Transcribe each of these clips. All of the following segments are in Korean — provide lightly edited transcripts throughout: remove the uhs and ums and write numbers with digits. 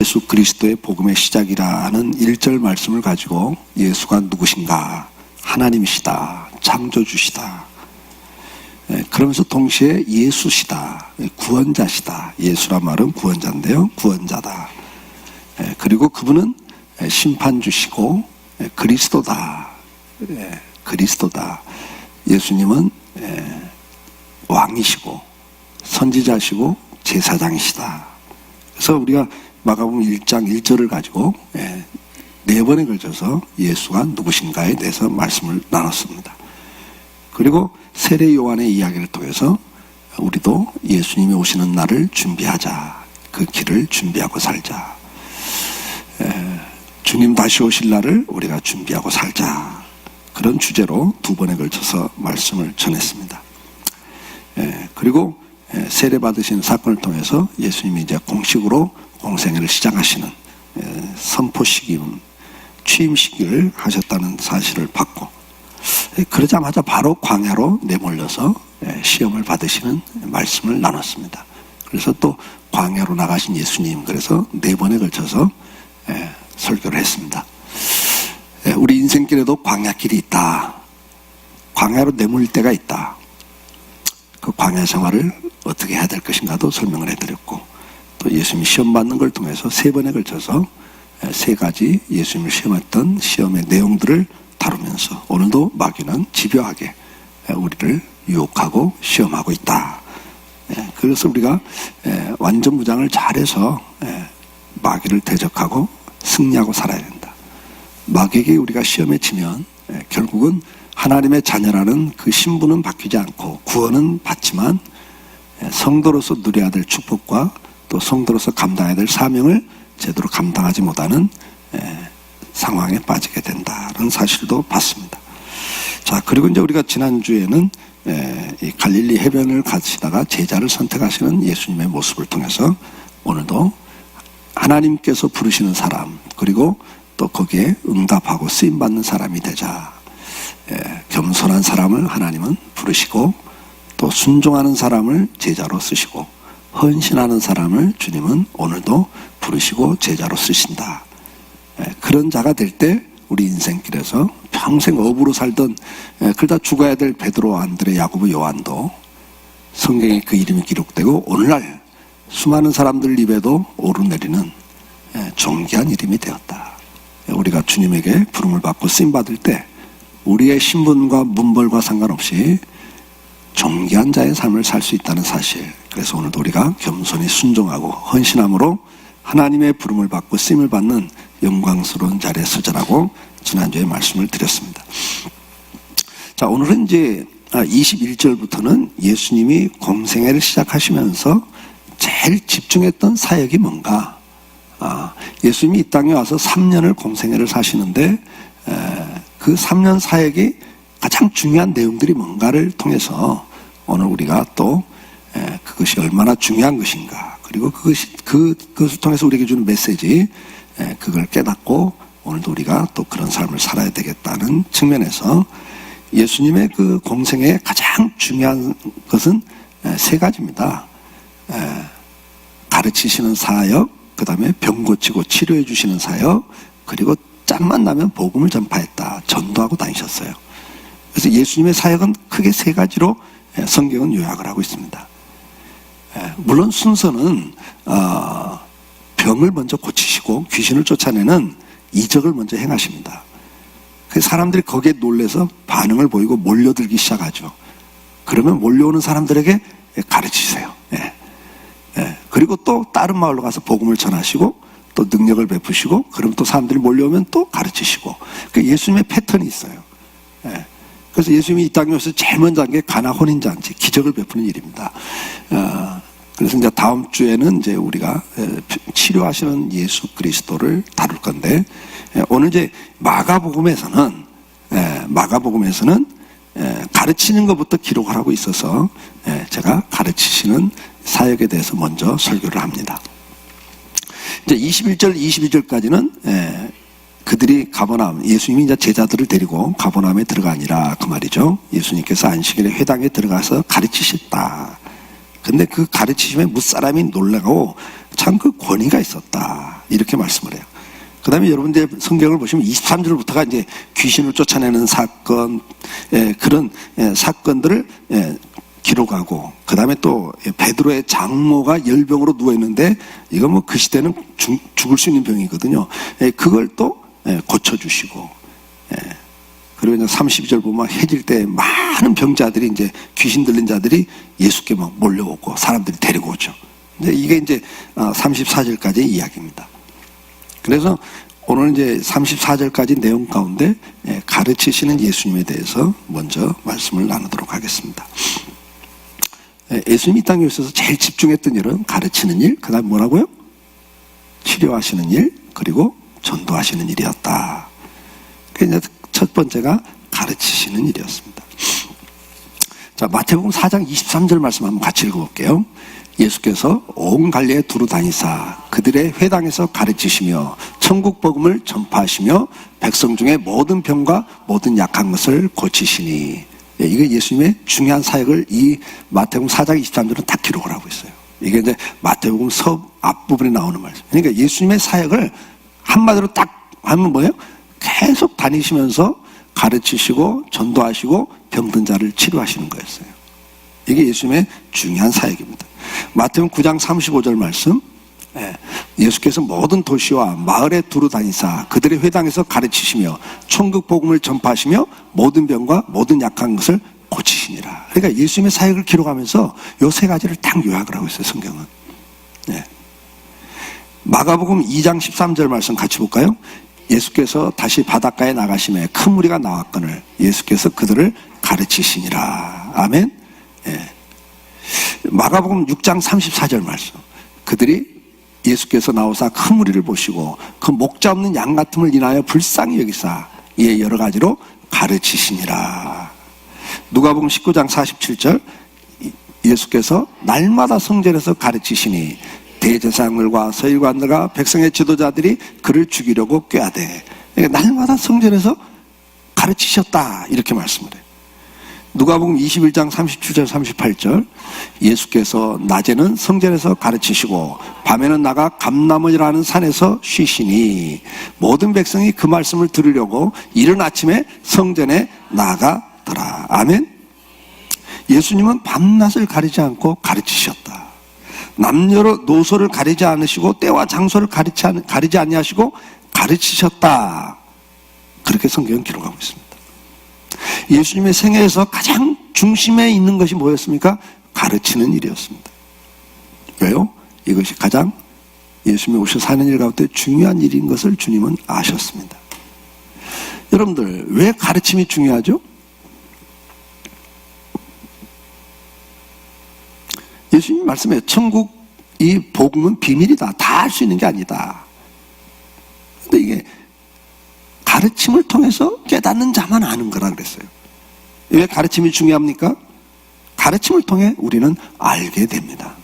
예수 그리스도의 복음의 시작이라는 1절 말씀을 가지고 예수가 누구신가? 하나님이시다. 창조주시다. 그러면서 동시에 예수시다. 구원자시다. 예수란 말은 구원자인데요. 구원자다. 그리고 그분은 심판주시고 그리스도다. 그리스도다. 예수님은 왕이시고 선지자시고 제사장이시다. 그래서 우리가 마가복음 1장 1절을 가지고 4번에 걸쳐서 예수가 누구신가에 대해서 말씀을 나눴습니다. 그리고 세례 요한의 이야기를 통해서 우리도 예수님이 오시는 날을 준비하자. 그 길을 준비하고 살자. 주님 다시 오실 날을 우리가 준비하고 살자. 그런 주제로 2번에 걸쳐서 말씀을 전했습니다. 그리고 세례 받으신 사건을 통해서 예수님이 이제 공식으로 공생애를 시작하시는 선포식임, 취임식을 하셨다는 사실을 받고, 그러자마자 바로 광야로 내몰려서 시험을 받으시는 말씀을 나눴습니다. 그래서 또 광야로 나가신 예수님, 그래서 4번에 걸쳐서 설교를 했습니다. 우리 인생길에도 광야길이 있다. 광야로 내몰릴 때가 있다. 그 광야 생활을 어떻게 해야 될 것인가도 설명을 해드렸고, 또 예수님이 시험 받는 걸 통해서 3번에 걸쳐서 3가지 예수님을 시험했던 시험의 내용들을 다루면서 오늘도 마귀는 집요하게 우리를 유혹하고 시험하고 있다. 그래서 우리가 완전 무장을 잘해서 마귀를 대적하고 승리하고 살아야 된다. 마귀에게 우리가 시험에 치면 결국은 하나님의 자녀라는 그 신분은 바뀌지 않고 구원은 받지만 성도로서 누려야 될 축복과 또 성도로서 감당해야 될 사명을 제대로 감당하지 못하는 상황에 빠지게 된다는 사실도 봤습니다. 자, 그리고 이제 우리가 지난주에는 이 갈릴리 해변을 가시다가 제자를 선택하시는 예수님의 모습을 통해서 오늘도 하나님께서 부르시는 사람, 그리고 또 거기에 응답하고 쓰임받는 사람이 되자. 겸손한 사람을 하나님은 부르시고, 또 순종하는 사람을 제자로 쓰시고, 헌신하는 사람을 주님은 오늘도 부르시고 제자로 쓰신다. 그런 자가 될 때 우리 인생길에서 평생 업으로 살던 그러다 죽어야 될 베드로, 안드레, 야고보, 요한도 성경에 그 이름이 기록되고 오늘날 수많은 사람들 입에도 오르내리는 존귀한 이름이 되었다. 우리가 주님에게 부름을 받고 쓰임받을 때 우리의 신분과 문벌과 상관없이 존귀한 자의 삶을 살 수 있다는 사실. 그래서 오늘도 우리가 겸손히 순종하고 헌신함으로 하나님의 부름을 받고 쓰임을 받는 영광스러운 자리에 서자라고 지난주에 말씀을 드렸습니다. 자, 오늘은 이제 21절부터는 예수님이 공생애를 시작하시면서 제일 집중했던 사역이 뭔가. 예수님이 이 땅에 와서 3년을 공생애를 사시는데 그 3년 사역이 가장 중요한 내용들이 뭔가를 통해서 오늘 우리가 또 그것이 얼마나 중요한 것인가, 그리고 그것을 통해서 우리에게 주는 메시지, 그걸 깨닫고 오늘도 우리가 또 그런 삶을 살아야 되겠다는 측면에서 예수님의 그 공생애의 가장 중요한 것은 3가지입니다. 가르치시는 사역, 그 다음에 병 고치고 치료해 주시는 사역, 그리고 짬만 나면 복음을 전파했다. 전도하고 다니셨어요. 그래서 예수님의 사역은 크게 3가지로 성경은 요약을 하고 있습니다. 물론 순서는 병을 먼저 고치시고 귀신을 쫓아내는 이적을 먼저 행하십니다. 사람들이 거기에 놀라서 반응을 보이고 몰려들기 시작하죠. 그러면 몰려오는 사람들에게 가르치세요. 그리고 또 다른 마을로 가서 복음을 전하시고 또 능력을 베푸시고, 그럼 또 사람들이 몰려오면 또 가르치시고. 예수님의 패턴이 있어요. 그래서 예수님이 이 땅에 오셔서 제일 먼저 한 게 가나 혼인잔치, 기적을 베푸는 일입니다. 그래서 이제 다음 주에는 이제 우리가 치료하시는 예수 그리스도를 다룰 건데, 오늘 이제 마가복음에서는 가르치는 것부터 기록을 하고 있어서 제가 가르치시는 사역에 대해서 먼저 설교를 합니다. 이제 21절, 22절까지는 그들이 가버나움, 예수님이 이제 제자들을 데리고 가버나움에 들어가니라 그 말이죠. 예수님께서 안식일에 회당에 들어가서 가르치셨다. 근데 그 가르치심에 무사람이 놀라고 참 그 권위가 있었다. 이렇게 말씀을 해요. 그 다음에 여러분 이제 성경을 보시면 23절부터가 이제 귀신을 쫓아내는 사건, 그런 사건들을 기록하고, 그 다음에 또 베드로의 장모가 열병으로 누워있는데, 이거 뭐 그 시대는 죽을 수 있는 병이거든요. 그걸 또 고쳐주시고, 그리고 이제 32절 보면 해질 때 많은 병자들이 이제 귀신 들린 자들이 예수께 막 몰려오고 사람들이 데리고 오죠. 이게 이제 34절까지의 이야기입니다. 그래서 오늘 이제 34절까지 내용 가운데 가르치시는 예수님에 대해서 먼저 말씀을 나누도록 하겠습니다. 예수님이 이 땅에 오셔서 제일 집중했던 일은 가르치는 일, 그 다음 뭐라고요? 치료하시는 일, 그리고 전도하시는 일이었다. 그래서 첫 번째가 가르치시는 일이었습니다. 자, 마태복음 4장 23절 말씀 한번 같이 읽어볼게요. 예수께서 온 갈릴리에 두루 다니사 그들의 회당에서 가르치시며 천국 복음을 전파하시며 백성 중에 모든 병과 모든 약한 것을 고치시니. 이게 예수님의 중요한 사역을 이 마태복음 4장 23절은 다 기록을 하고 있어요. 이게 이제 마태복음 서 앞부분에 나오는 말씀. 그러니까 예수님의 사역을 한마디로 딱 하면 뭐예요? 계속 다니시면서 가르치시고 전도하시고 병든 자를 치료하시는 거였어요. 이게 예수님의 중요한 사역입니다. 마태복음 9장 35절 말씀, 예수께서 모든 도시와 마을에 두루 다니사 그들의 회당에서 가르치시며 천국 복음을 전파하시며 모든 병과 모든 약한 것을 고치시니라. 그러니까 예수님의 사역을 기록하면서 요 세 가지를 딱 요약을 하고 있어요, 성경은. 마가복음 2장 13절 말씀 같이 볼까요? 예수께서 다시 바닷가에 나가심에 큰 무리가 나왔거늘 예수께서 그들을 가르치시니라. 아멘. 마가복음 6장 34절 말씀, 그들이 예수께서 나오사 큰 무리를 보시고 그 목자 없는 양 같음을 인하여 불쌍히 여기사 이에 여러 가지로 가르치시니라. 누가복음 19장 47절, 예수께서 날마다 성전에서 가르치시니 대제사장들과 서기관들과 백성의 지도자들이 그를 죽이려고 꾀하되. 그러니까 날마다 성전에서 가르치셨다, 이렇게 말씀을 해요. 누가복음 21장 37절 38절, 예수께서 낮에는 성전에서 가르치시고 밤에는 나가 감람원이라는 산에서 쉬시니 모든 백성이 그 말씀을 들으려고 이른 아침에 성전에 나가더라. 아멘. 예수님은 밤낮을 가리지 않고 가르치셨다. 남녀로 노소를 가리지 않으시고 때와 장소를 가리지 아니하시고 가르치셨다. 그렇게 성경은 기록하고 있습니다. 예수님의 생애에서 가장 중심에 있는 것이 뭐였습니까? 가르치는 일이었습니다. 왜요? 이것이 가장 예수님이 오셔서 사는 일 가운데 중요한 일인 것을 주님은 아셨습니다. 여러분들, 왜 가르침이 중요하죠? 예수님 말씀에 천국 이 복음은 비밀이다. 다 할 수 있는 게 아니다. 근데 이게 가르침을 통해서 깨닫는 자만 아는 거라 그랬어요. 왜 가르침이 중요합니까? 가르침을 통해 우리는 알게 됩니다.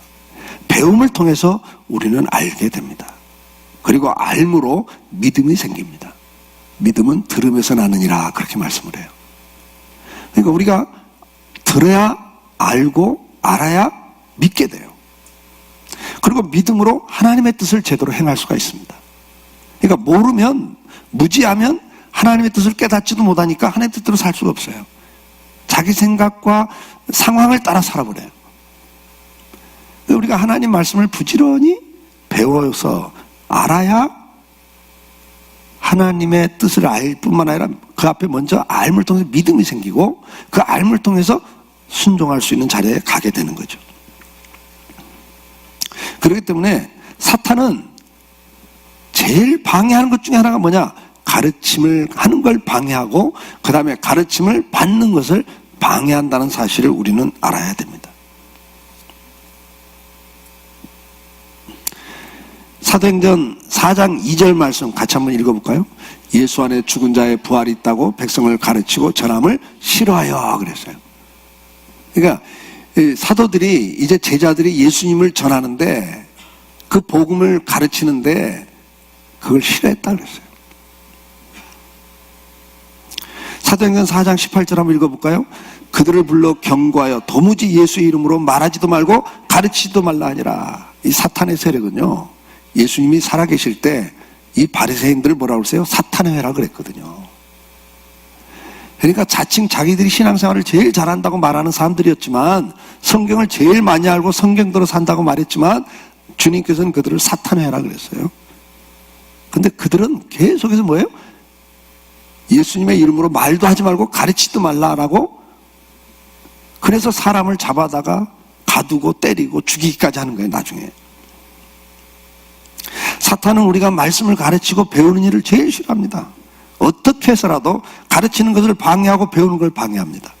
배움을 통해서 우리는 알게 됩니다. 그리고 알므로 믿음이 생깁니다. 믿음은 들음에서 나느니라, 그렇게 말씀을 해요. 그러니까 우리가 들어야 알고 알아야 믿게 돼요. 그리고 믿음으로 하나님의 뜻을 제대로 행할 수가 있습니다. 그러니까 모르면, 무지하면 하나님의 뜻을 깨닫지도 못하니까 하나님의 뜻대로 살 수가 없어요. 자기 생각과 상황을 따라 살아버려요. 우리가 하나님 말씀을 부지런히 배워서 알아야 하나님의 뜻을 알 뿐만 아니라 그 앞에 먼저 알물 통해서 믿음이 생기고 그 알물 통해서 순종할 수 있는 자리에 가게 되는 거죠. 그렇기 때문에 사탄은 제일 방해하는 것 중에 하나가 뭐냐? 가르침을 하는 걸 방해하고 그 다음에 가르침을 받는 것을 방해한다는 사실을 우리는 알아야 됩니다. 사도행전 4장 2절 말씀 같이 한번 읽어볼까요? 예수 안에 죽은 자의 부활이 있다고 백성을 가르치고 전함을 싫어하여 그랬어요. 그러니까 사도들이 이제 제자들이 예수님을 전하는데 그 복음을 가르치는데 그걸 싫어했다 그랬어요. 사도행전 4장 18절 한번 읽어볼까요? 그들을 불러 경고하여 도무지 예수의 이름으로 말하지도 말고 가르치지도 말라 하니라. 이 사탄의 세력은요, 예수님이 살아계실 때 이 바리새인들을 뭐라고 그러세요? 사탄의 회라 그랬거든요. 그러니까 자칭 자기들이 신앙생활을 제일 잘한다고 말하는 사람들이었지만, 성경을 제일 많이 알고 성경대로 산다고 말했지만, 주님께서는 그들을 사탄의 회라 그랬어요. 근데 그들은 계속해서 뭐예요? 예수님의 이름으로 말도 하지 말고 가르치지도 말라라고, 그래서 사람을 잡아다가 가두고 때리고 죽이기까지 하는 거예요, 나중에. 사탄은 우리가 말씀을 가르치고 배우는 일을 제일 싫어합니다. 어떻게 해서라도 가르치는 것을 방해하고 배우는 걸 방해합니다.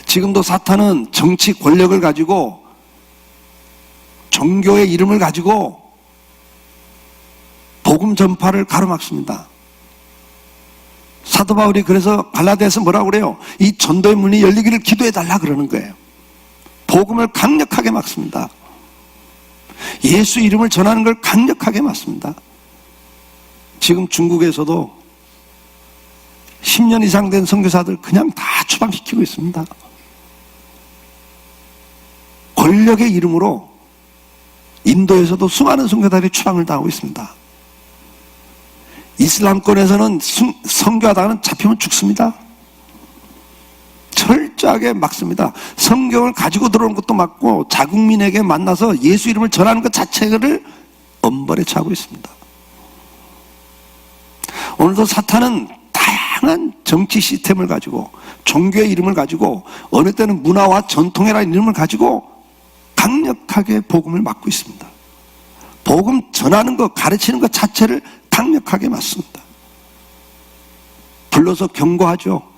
지금도 사탄은 정치 권력을 가지고, 종교의 이름을 가지고 복음 전파를 가로막습니다. 사도 바울이 그래서 갈라디아서 뭐라고 그래요? 이 전도의 문이 열리기를 기도해달라 그러는 거예요. 복음을 강력하게 막습니다. 예수 이름을 전하는 걸 강력하게 막습니다. 지금 중국에서도 10년 이상 된 선교사들 그냥 다 추방시키고 있습니다. 권력의 이름으로 인도에서도 수많은 선교사들이 추방을 당하고 있습니다. 이슬람권에서는 선교하다가는 잡히면 죽습니다. 철저하게 막습니다. 성경을 가지고 들어오는 것도 막고, 자국민에게 만나서 예수 이름을 전하는 것 자체를 엄벌에 처하고 있습니다. 오늘도 사탄은 다양한 정치 시스템을 가지고, 종교의 이름을 가지고, 어느 때는 문화와 전통이라는 이름을 가지고 강력하게 복음을 막고 있습니다. 복음 전하는 것, 가르치는 것 자체를 강력하게 막습니다. 불러서 경고하죠.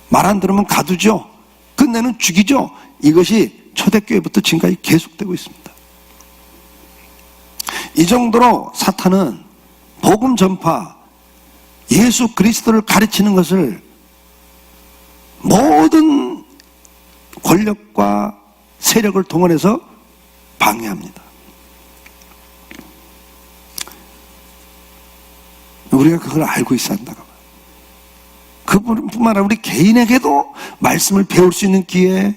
말 안 들으면 가두죠. 끝내는 죽이죠. 이것이 초대교회부터 지금까지 계속되고 있습니다. 이 정도로 사탄은 복음 전파, 예수 그리스도를 가르치는 것을 모든 권력과 세력을 동원해서 방해합니다. 우리가 그걸 알고 있어야 한다고. 그뿐만 아니라 우리 개인에게도 말씀을 배울 수 있는 기회,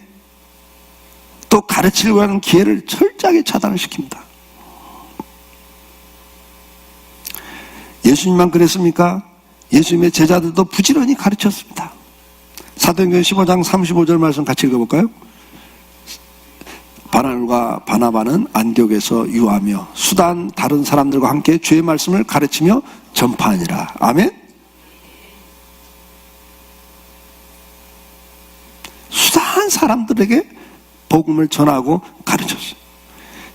또 가르치려고 하는 기회를 철저하게 차단을 시킵니다. 예수님만 그랬습니까? 예수님의 제자들도 부지런히 가르쳤습니다. 사도행전 15장 35절 말씀 같이 읽어볼까요? 바나바와 바나바는 안디옥에서 유하며 수단 다른 사람들과 함께 주의 말씀을 가르치며 전파하니라. 아멘. 수다한 사람들에게 복음을 전하고 가르쳤어요.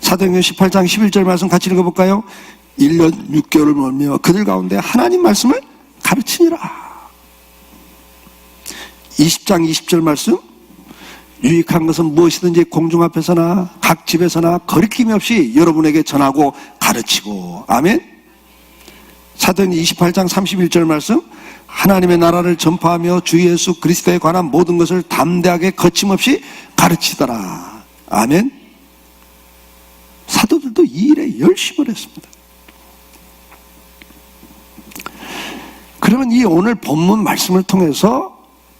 사도행전 18장 11절 말씀 같이 읽어볼까요? 1년 6개월을 멀며 그들 가운데 하나님 말씀을 가르치니라. 20장 20절 말씀, 유익한 것은 무엇이든지 공중 앞에서나 각 집에서나 거리낌이 없이 여러분에게 전하고 가르치고. 아멘. 사도행전 28장 31절 말씀, 하나님의 나라를 전파하며 주 예수 그리스도에 관한 모든 것을 담대하게 거침없이 가르치더라. 아멘. 사도들도 이 일에 열심을 했습니다. 그러면 이 오늘 본문 말씀을 통해서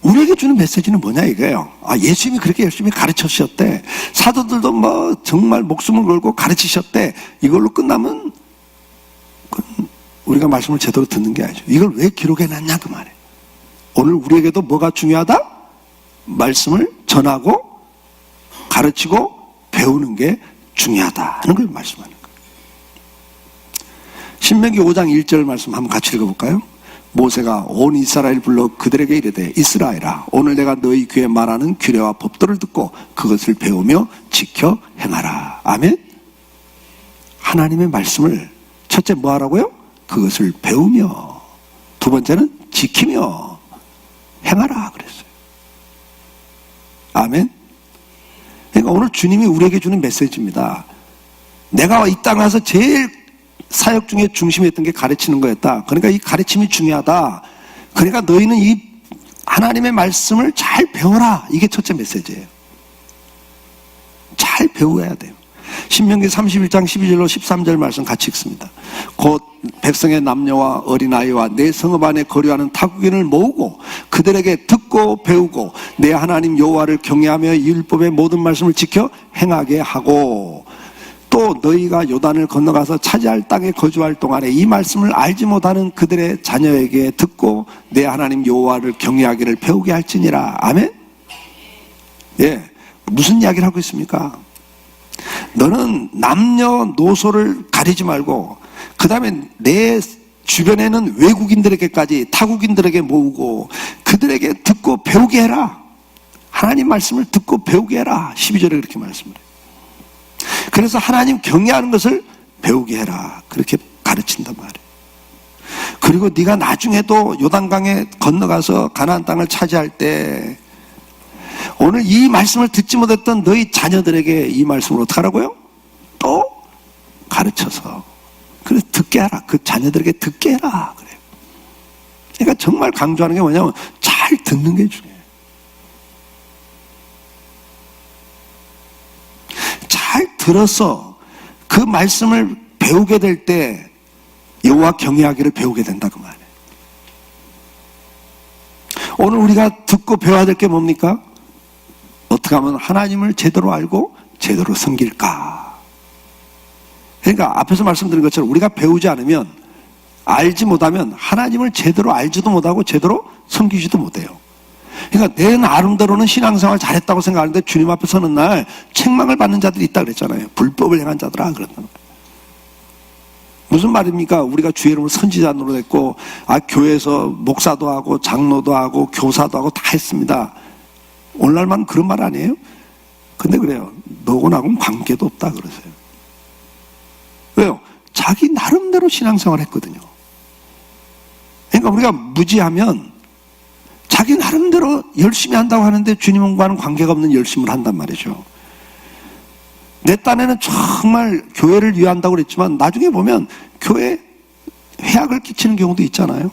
우리에게 주는 메시지는 뭐냐 이거예요. 예수님이 그렇게 열심히 가르치셨대. 사도들도 뭐 정말 목숨을 걸고 가르치셨대. 이걸로 끝나면 우리가 말씀을 제대로 듣는 게 아니죠. 이걸 왜 기록해놨냐 그 말이에요. 오늘 우리에게도 뭐가 중요하다? 말씀을 전하고 가르치고 배우는 게 중요하다는 걸 말씀하는 거예요. 신명기 5장 1절 말씀 한번 같이 읽어볼까요? 모세가 온 이스라엘 불러 그들에게 이르되 이스라엘아, 오늘 내가 너희 귀에 말하는 규례와 법도를 듣고 그것을 배우며 지켜 행하라. 아멘. 하나님의 말씀을 첫째 뭐 하라고요? 그것을 배우며, 두 번째는 지키며 행하라 그랬어요. 아멘. 그러니까 오늘 주님이 우리에게 주는 메시지입니다. 내가 이 땅에 와서 제일 사역 중에 중심했던 게 가르치는 거였다. 그러니까 이 가르침이 중요하다. 그러니까 너희는 이 하나님의 말씀을 잘 배워라. 이게 첫째 메시지예요. 잘 배워야 돼요. 신명기 31장 12절로 13절 말씀 같이 읽습니다. 곧 백성의 남녀와 어린아이와 내 성읍 안에 거류하는 타국인을 모으고 그들에게 듣고 배우고 내 하나님 여호와를 경외하며 이 율법의 모든 말씀을 지켜 행하게 하고, 또 너희가 요단을 건너가서 차지할 땅에 거주할 동안에 이 말씀을 알지 못하는 그들의 자녀에게 듣고 내 하나님 여호와를 경외하기를 배우게 할지니라. 아멘. 예, 무슨 이야기를 하고 있습니까? 너는 남녀노소를 가리지 말고 그 다음에 내 주변에는 외국인들에게까지 타국인들에게 모으고 그들에게 듣고 배우게 해라. 하나님 말씀을 듣고 배우게 해라. 12절에 그렇게 말씀을 해요. 그래서 하나님 경외하는 것을 배우게 해라. 그렇게 가르친단 말이에요. 그리고 네가 나중에도 요단강에 건너가서 가나안 땅을 차지할 때 오늘 이 말씀을 듣지 못했던 너희 자녀들에게 이 말씀을 어떻게 하라고요? 또 가르쳐서 그래 듣게 하라. 그 자녀들에게 듣게 해라. 그래요. 그러니까 정말 강조하는 게 뭐냐면 잘 듣는 게 중요해요. 잘 들어서 그 말씀을 배우게 될 때 여호와 경외하기를 배우게 된다 그 말이에요. 오늘 우리가 듣고 배워야 될 게 뭡니까? 어떻게 하면 하나님을 제대로 알고 제대로 섬길까? 그러니까 앞에서 말씀드린 것처럼 우리가 배우지 않으면 알지 못하면 하나님을 제대로 알지도 못하고 제대로 섬기지도 못해요. 그러니까 내 나름대로는 신앙생활 잘했다고 생각하는데 주님 앞에 서는 날 책망을 받는 자들이 있다 그랬잖아요. 불법을 행한 자들아 그랬단 말이에요. 무슨 말입니까? 우리가 주의 이름으로 선지자 노릇했고 교회에서 목사도 하고 장로도 하고 교사도 하고 다 했습니다. 오늘날만 그런 말 아니에요? 근데 그래요. 너하고 나하고는 관계도 없다 그러세요. 왜요? 자기 나름대로 신앙생활 했거든요. 그러니까 우리가 무지하면 자기 나름대로 열심히 한다고 하는데 주님과는 관계가 없는 열심을 한단 말이죠. 내 딴에는 정말 교회를 위한다고 그랬지만 나중에 보면 교회에 해악을 끼치는 경우도 있잖아요.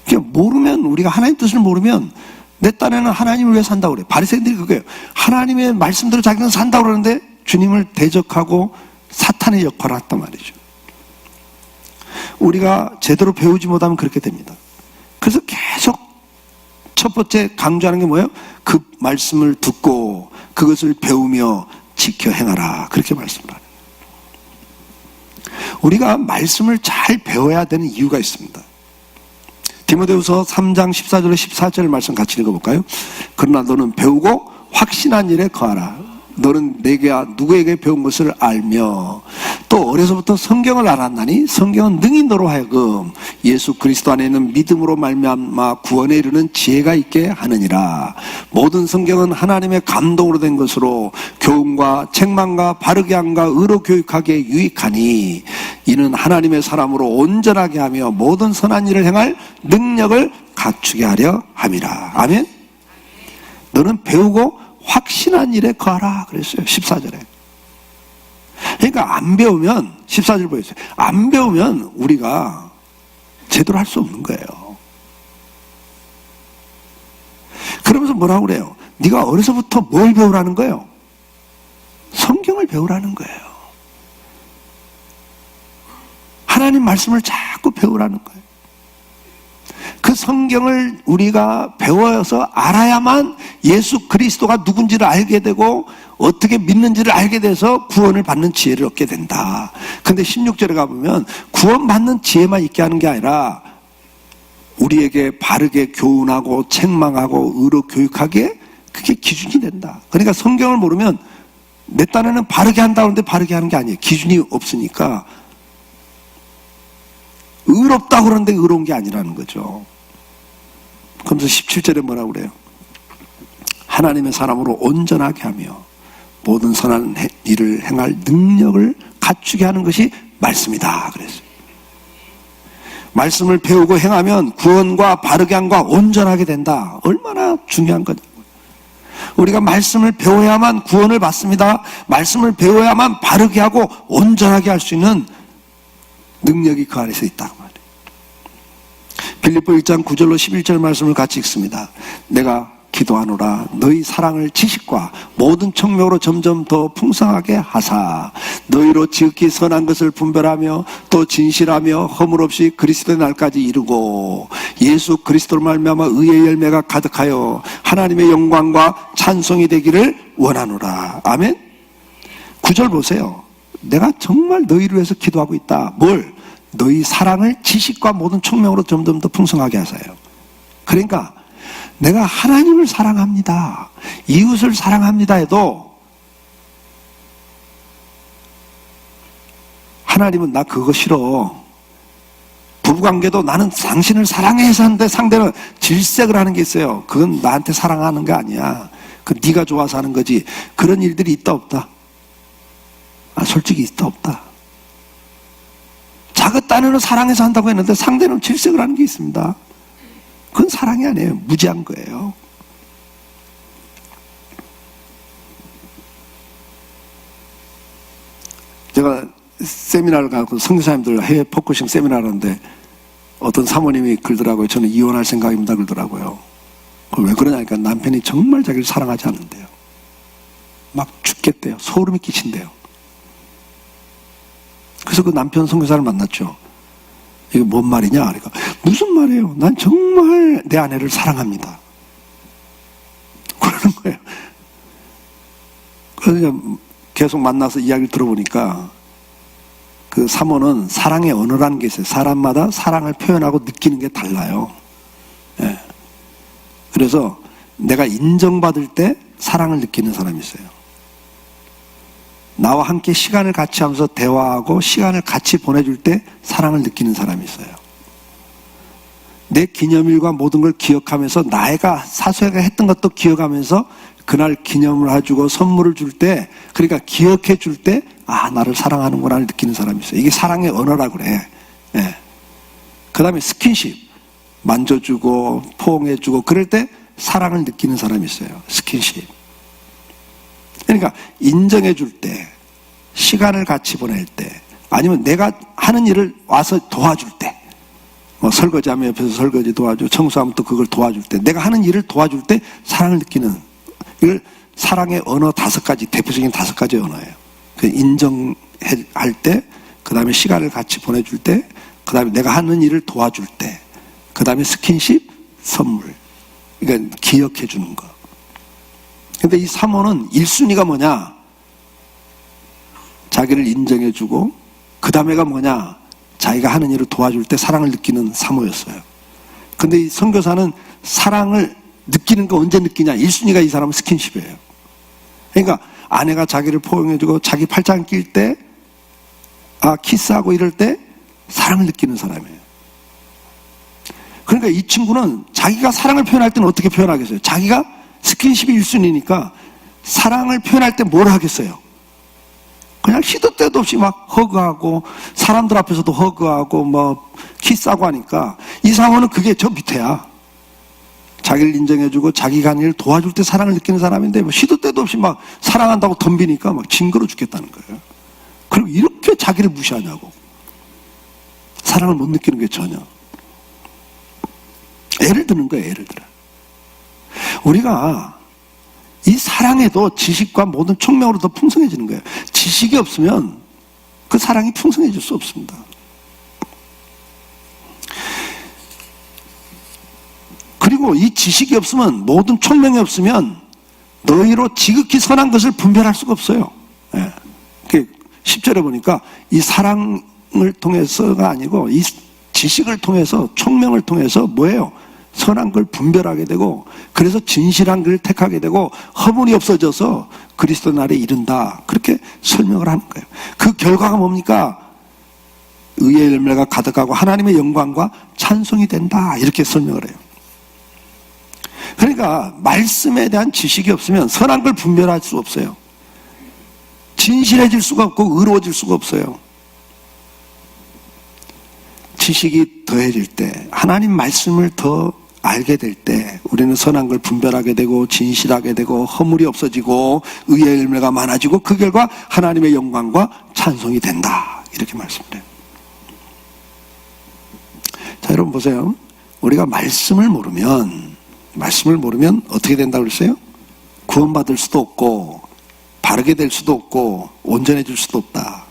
그러니까 모르면 우리가 하나님 뜻을 모르면 내 딴에는 하나님을 위해 산다고 그래요. 바리새인들이 그거예요. 하나님의 말씀대로 자기는 산다고 그러는데 주님을 대적하고 사탄의 역할을 했단 말이죠. 우리가 제대로 배우지 못하면 그렇게 됩니다. 그래서 계속 첫 번째 강조하는 게 뭐예요? 그 말씀을 듣고 그것을 배우며 지켜 행하라. 그렇게 말씀을 하는 거예요. 우리가 말씀을 잘 배워야 되는 이유가 있습니다. 디모데후서 3장 14절에 14절 말씀 같이 읽어볼까요? 그러나 너는 배우고 확신한 일에 거하라. 너는 내가 누구에게 배운 것을 알며 또 어려서부터 성경을 알았나니 성경은 능히 너로 하여금 예수 그리스도 안에 있는 믿음으로 말미암아 구원에 이르는 지혜가 있게 하느니라. 모든 성경은 하나님의 감동으로 된 것으로 교훈과 책망과 바르게 함과 의로 교육하기에 유익하니 이는 하나님의 사람으로 온전하게 하며 모든 선한 일을 행할 능력을 갖추게 하려 함이라. 아멘. 너는 배우고 확신한 일에 거하라 그랬어요. 14절에. 그러니까 안 배우면 14절 보였어요. 안 배우면 우리가 제대로 할 수 없는 거예요. 그러면서 뭐라고 그래요? 네가 어려서부터 뭘 배우라는 거예요? 성경을 배우라는 거예요. 하나님 말씀을 자꾸 배우라는 거예요. 그 성경을 우리가 배워서 알아야만 예수 그리스도가 누군지를 알게 되고 어떻게 믿는지를 알게 돼서 구원을 받는 지혜를 얻게 된다. 근데 16절에 가보면 구원받는 지혜만 있게 하는 게 아니라 우리에게 바르게 교훈하고 책망하고 의로 교육하기에 그게 기준이 된다. 그러니까 성경을 모르면 내 딴에는 바르게 한다고 하는데 바르게 하는 게 아니에요. 기준이 없으니까 의롭다고 그러는데 의로운 게 아니라는 거죠. 그러면서 17절에 뭐라고 그래요? 하나님의 사람으로 온전하게 하며 모든 선한 일을 행할 능력을 갖추게 하는 것이 말씀이다 그랬어요. 말씀을 배우고 행하면 구원과 바르게 함과 온전하게 된다. 얼마나 중요한 거냐. 우리가 말씀을 배워야만 구원을 받습니다. 말씀을 배워야만 바르게 하고 온전하게 할 수 있는 능력이 그 안에서 있다고 말이에요. 빌립보 1장 9절로 11절 말씀을 같이 읽습니다. 내가 기도하노라 너희 사랑을 지식과 모든 청명으로 점점 더 풍성하게 하사 너희로 지극히 선한 것을 분별하며 또 진실하며 허물 없이 그리스도의 날까지 이루고 예수 그리스도로 말미암아 의의 열매가 가득하여 하나님의 영광과 찬송이 되기를 원하노라. 아멘. 9절 보세요. 내가 정말 너희를 위해서 기도하고 있다. 뭘? 너희 사랑을 지식과 모든 총명으로 점점 더 풍성하게 하세요. 그러니까 내가 하나님을 사랑합니다, 이웃을 사랑합니다 해도 하나님은 나 그거 싫어. 부부관계도 나는 당신을 사랑해서 하는데 상대는 질색을 하는 게 있어요. 그건 나한테 사랑하는 게 아니야. 그 네가 좋아서 하는 거지. 그런 일들이 있다 없다? 솔직히 있다 없다? 자기 딴에는 사랑해서 한다고 했는데 상대는 질색을 하는 게 있습니다. 그건 사랑이 아니에요. 무지한 거예요. 제가 세미나를 가고 선교사님들 해외 포커싱 세미나를 하는데 어떤 사모님이 그러더라고요. 저는 이혼할 생각입니다 그러더라고요. 왜 그러냐니까 남편이 정말 자기를 사랑하지 않는데요. 막 죽겠대요. 소름이 끼친대요. 그래서 그 남편 선교사를 만났죠. 이게 뭔 말이냐? 그러니까 무슨 말이에요? 난 정말 내 아내를 사랑합니다. 그러는 거예요. 그래서 계속 만나서 이야기를 들어보니까 그 사모는 사랑의 언어라는 게 있어요. 사람마다 사랑을 표현하고 느끼는 게 달라요. 예. 그래서 내가 인정받을 때 사랑을 느끼는 사람이 있어요. 나와 함께 시간을 같이 하면서 대화하고 시간을 같이 보내줄 때 사랑을 느끼는 사람이 있어요. 내 기념일과 모든 걸 기억하면서 나이가 사소하게 했던 것도 기억하면서 그날 기념을 해주고 선물을 줄 때, 그러니까 기억해 줄 때, 나를 사랑하는구나를 느끼는 사람이 있어요. 이게 사랑의 언어라고 그래. 예. 그 다음에 스킨십, 만져주고 포옹해주고 그럴 때 사랑을 느끼는 사람이 있어요. 스킨십. 그러니까 인정해 줄 때, 시간을 같이 보낼 때, 아니면 내가 하는 일을 와서 도와줄 때, 설거지하면 옆에서 설거지 도와주고 청소하면 또 그걸 도와줄 때, 내가 하는 일을 도와줄 때 사랑을 느끼는, 이걸 사랑의 언어 5가지, 대표적인 5가지 언어예요. 그 인정할 때, 그 다음에 시간을 같이 보내줄 때, 그 다음에 내가 하는 일을 도와줄 때, 그 다음에 스킨십, 선물. 그러니까 기억해 주는 거. 근데 이 사모는 1순위가 뭐냐? 자기를 인정해 주고, 그 다음에가 뭐냐? 자기가 하는 일을 도와줄 때 사랑을 느끼는 사모였어요. 근데 이 선교사는 사랑을 느끼는 거 언제 느끼냐? 1순위가 이 사람은 스킨십이에요. 그러니까 아내가 자기를 포용해주고 자기 팔짱 낄 때, 키스하고 이럴 때 사랑을 느끼는 사람이에요. 그러니까 이 친구는 자기가 사랑을 표현할 때는 어떻게 표현하겠어요? 자기가 스킨십이 1순위니까 사랑을 표현할 때 뭘 하겠어요? 그냥 시도 때도 없이 막 허그하고 사람들 앞에서도 허그하고 키스하고 하니까 이 사모는 그게 저 밑에야. 자기를 인정해주고 자기가 하는 일을 도와줄 때 사랑을 느끼는 사람인데 시도 때도 없이 막 사랑한다고 덤비니까 막 징그러 죽겠다는 거예요. 그리고 이렇게 자기를 무시하냐고. 사랑을 못 느끼는 게 전혀. 예를 드는 거예요. 예를 들어. 우리가 이 사랑에도 지식과 모든 총명으로 더 풍성해지는 거예요. 지식이 없으면 그 사랑이 풍성해질 수 없습니다. 그리고 이 지식이 없으면, 모든 총명이 없으면 너희로 지극히 선한 것을 분별할 수가 없어요. 예. 10절에 보니까 이 사랑을 통해서가 아니고 이 지식을 통해서, 총명을 통해서 뭐예요? 선한 걸 분별하게 되고, 그래서 진실한 걸 택하게 되고 허물이 없어져서 그리스도 날에 이른다. 그렇게 설명을 하는 거예요. 그 결과가 뭡니까? 의의 열매가 가득하고 하나님의 영광과 찬송이 된다. 이렇게 설명을 해요. 그러니까 말씀에 대한 지식이 없으면 선한 걸 분별할 수 없어요. 진실해질 수가 없고 의로워질 수가 없어요. 지식이 더해질 때, 하나님 말씀을 더 알게 될 때 우리는 선한 걸 분별하게 되고 진실하게 되고 허물이 없어지고 의의 열매가 많아지고 그 결과 하나님의 영광과 찬송이 된다. 이렇게 말씀을 해요. 자, 여러분 보세요. 우리가 말씀을 모르면 어떻게 된다고 그랬어요? 구원받을 수도 없고 바르게 될 수도 없고 온전해질 수도 없다.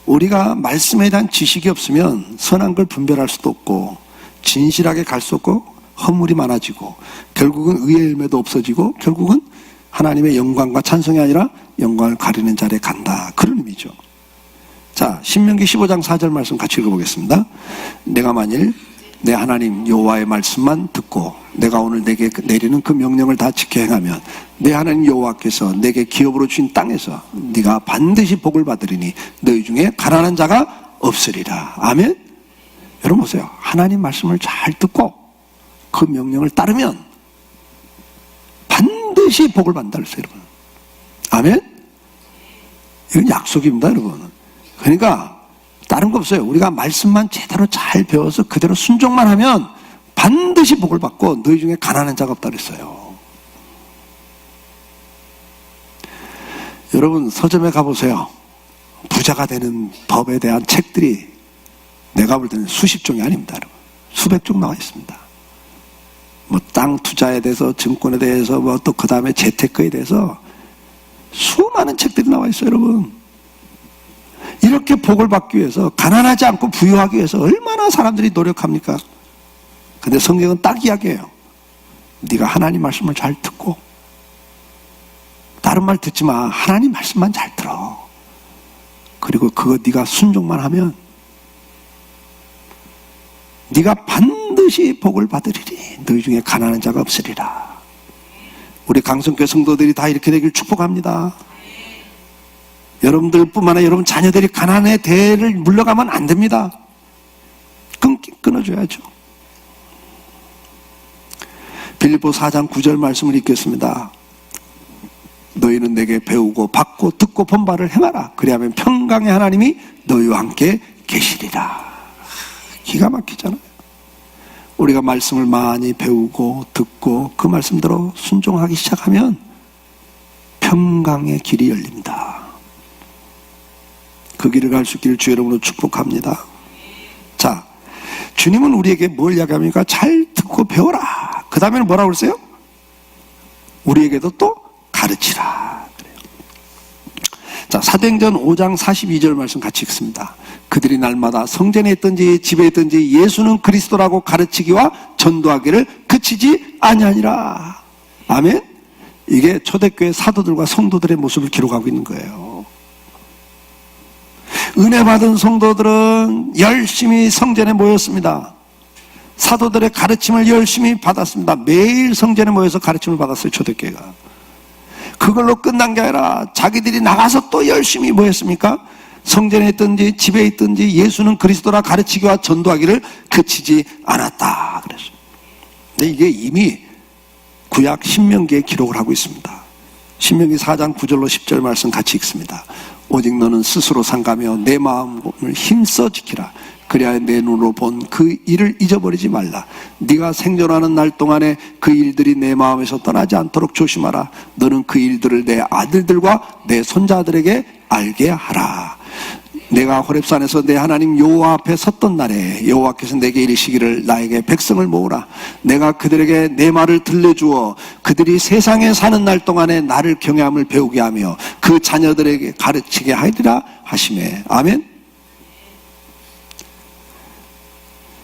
우리가 말씀에 대한 지식이 없으면 선한 걸 분별할 수도 없고 진실하게 갈 수 없고 허물이 많아지고 결국은 의의 열매도 없어지고 결국은 하나님의 영광과 찬송이 아니라 영광을 가리는 자리에 간다. 그런 의미죠. 자, 신명기 15장 4절 말씀 같이 읽어보겠습니다. 내가 만일 내 하나님 여호와의 말씀만 듣고 내가 오늘 내게 내리는 그 명령을 다 지켜 행하면 내 하나님 여호와께서 내게 기업으로 주신 땅에서 네가 반드시 복을 받으리니 너희 중에 가난한 자가 없으리라. 아멘. 여러분 보세요. 하나님 말씀을 잘 듣고 그 명령을 따르면 반드시 복을 받는다 그랬어요, 여러분. 아멘. 이건 약속입니다, 여러분. 그러니까 다른 거 없어요. 우리가 말씀만 제대로 잘 배워서 그대로 순종만 하면 반드시 복을 받고 너희 중에 가난한 자가 없다 그랬어요. 여러분 서점에 가보세요. 부자가 되는 법에 대한 책들이 내가 볼 때는 수십 종이 아닙니다, 여러분. 수백 종 나와 있습니다. 뭐 땅 투자에 대해서, 증권에 대해서, 뭐 또 그 다음에 재테크에 대해서 수많은 책들이 나와 있어요, 여러분. 이렇게 복을 받기 위해서, 가난하지 않고 부유하기 위해서 얼마나 사람들이 노력합니까? 근데 성경은 딱 이야기해요. 네가 하나님 말씀을 잘 듣고, 다른 말 듣지 마. 하나님 말씀만 잘 들어. 그리고 그거 네가 순종만 하면 네가 반드시 복을 받으리니 너희 중에 가난한 자가 없으리라. 우리 강성교회 성도들이 다 이렇게 되길 축복합니다. 여러분들뿐만 아니라 여러분 자녀들이 가난의 대를 물러가면 안 됩니다. 끊어줘야죠. 빌립보 4장 9절 말씀을 읽겠습니다. 너희는 내게 배우고 받고 듣고 본 바를 행하라. 그리하면 평강의 하나님이 너희와 함께 계시리라. 기가 막히잖아요. 우리가 말씀을 많이 배우고 듣고 그 말씀대로 순종하기 시작하면 평강의 길이 열립니다. 그 길을 갈 수 있기를 주 이름으로 축복합니다. 자, 주님은 우리에게 뭘 이야기합니까? 잘 듣고 배워라. 그 다음에는 뭐라고 그랬어요? 우리에게도 또 가르치라. 그래요. 자, 사도행전 5장 42절 말씀 같이 읽습니다. 그들이 날마다 성전에 있든지 집에 있든지 예수는 그리스도라고 가르치기와 전도하기를 그치지 아니하니라. 아멘. 이게 초대교회 사도들과 성도들의 모습을 기록하고 있는 거예요. 은혜 받은 성도들은 열심히 성전에 모였습니다. 사도들의 가르침을 열심히 받았습니다. 매일 성전에 모여서 가르침을 받았어요, 초대교회가. 그걸로 끝난 게 아니라 자기들이 나가서 또 열심히 뭐 했습니까? 성전에 있든지 집에 있든지 예수는 그리스도라 가르치기와 전도하기를 그치지 않았다 그랬어요. 근데 이게 이미 구약 신명기에 기록을 하고 있습니다. 신명기 4장 9절로 10절 말씀 같이 읽습니다. 오직 너는 스스로 삼가며 내 마음을 힘써 지키라. 그래야 내 눈으로 본 그 일을 잊어버리지 말라. 네가 생존하는 날 동안에 그 일들이 내 마음에서 떠나지 않도록 조심하라. 너는 그 일들을 내 아들들과 내 손자들에게 알게 하라. 내가 호렙산에서 내 하나님 여호와 앞에 섰던 날에 여호와께서 내게 이르시기를 나에게 백성을 모으라. 내가 그들에게 내 말을 들려주어 그들이 세상에 사는 날 동안에 나를 경외함을 배우게 하며 그 자녀들에게 가르치게 하리라 하시매. 아멘.